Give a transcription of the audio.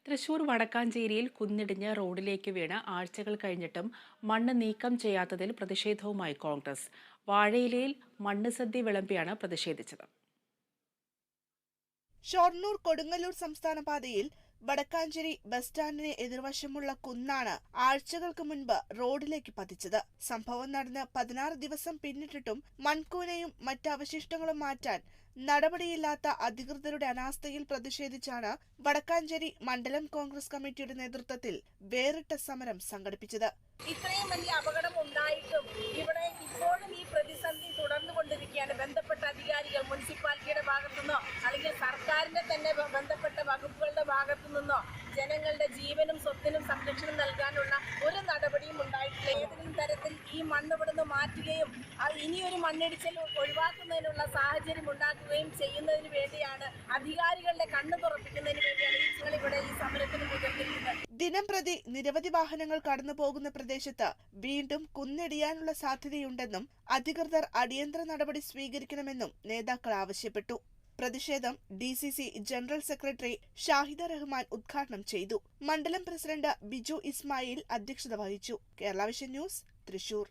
തൃശൂർ വടക്കാഞ്ചേരിയിൽ കുന്നിടിഞ്ഞ് റോഡിലേക്ക് വീണ് ആഴ്ചകൾ കഴിഞ്ഞിട്ടും മണ്ണ് നീക്കം ചെയ്യാത്തതിൽ പ്രതിഷേധവുമായി കോൺഗ്രസ്. വാഴയിലയിൽ മണ്ണ് സദ്യ വിളമ്പിയാണ് പ്രതിഷേധിച്ചത്. ഷൊർണൂർ കൊടുങ്ങല്ലൂർ സംസ്ഥാന പാതയിൽ വടക്കാഞ്ചേരി ബസ് സ്റ്റാൻഡിന് എതിർവശമുള്ള കുന്നാണ് ആഴ്ചകൾക്ക് മുൻപ് റോഡിലേക്ക് പതിച്ചത്. സംഭവം നടന്ന് 16 ദിവസം പിന്നിട്ടിട്ടും മൺകൂനയും മറ്റ് അവശിഷ്ടങ്ങളും മാറ്റാൻ നടപടിയില്ലാത്ത അധികൃതരുടെ അനാസ്ഥയിൽ പ്രതിഷേധിച്ചാണ് വടക്കാഞ്ചേരി മണ്ഡലം കോൺഗ്രസ് കമ്മിറ്റിയുടെ നേതൃത്വത്തിൽ വേറിട്ട സമരം സംഘടിപ്പിച്ചത്. ഇത്രയും വലിയ അപകടം ഉണ്ടായിട്ടും ഇവിടെ ഇപ്പോഴും ഈ പ്രതിസന്ധി തുടർന്നുകൊണ്ടിരിക്കുകയാണ്. ബന്ധപ്പെട്ട അധികാരികൾ മുനിസിപ്പാലിറ്റിയുടെ ഭാഗത്തുനിന്നോ അല്ലെങ്കിൽ സർക്കാരിന്റെ തന്നെ ബന്ധപ്പെട്ട വകുപ്പുകളുടെ ഭാഗത്തു നിന്നോ ജനങ്ങളുടെ ജീവനും സ്വത്തിനും സംരക്ഷണം നൽകാനുള്ള ഒരു നടപടിയും ഉണ്ടായിട്ടില്ല. ഏതെങ്കിലും തരത്തിൽ ഈ മണ്ണ് ഇവിടുന്ന് മാറ്റുകയും ഇനിയൊരു മണ്ണിടിച്ചിൽ ഒഴിവാക്കുന്നതിനുള്ള സാഹചര്യം ഉണ്ടാക്കുകയും ചെയ്യുന്നതിന് വേണ്ടിയാണ്, അധികാരികളുടെ കണ്ണു തുറപ്പിക്കുന്നതിന് വേണ്ടിയാണ് ഇവിടെ ഈ സമരത്തിന് മുതിർന്നിരിക്കുന്നത്. ദിനം പ്രതി നിരവധി വാഹനങ്ങൾ കടന്നു പോകുന്ന പ്രദേശത്ത് വീണ്ടും കുന്നിടിയാനുള്ള സാധ്യതയുണ്ടെന്നും അധികൃതർ അടിയന്തര നടപടി സ്വീകരിക്കണമെന്നും നേതാക്കൾ ആവശ്യപ്പെട്ടു. പ്രതിഷേധം DCC general secretary Shahida Rahman ഉദ്ഘാടനം ചെയ്തു. മണ്ഡലം പ്രസിഡന്റ് ബിജു ഇസ്മായിൽ അധ്യക്ഷത വഹിച്ചു. Kerala vision news, Thrissur.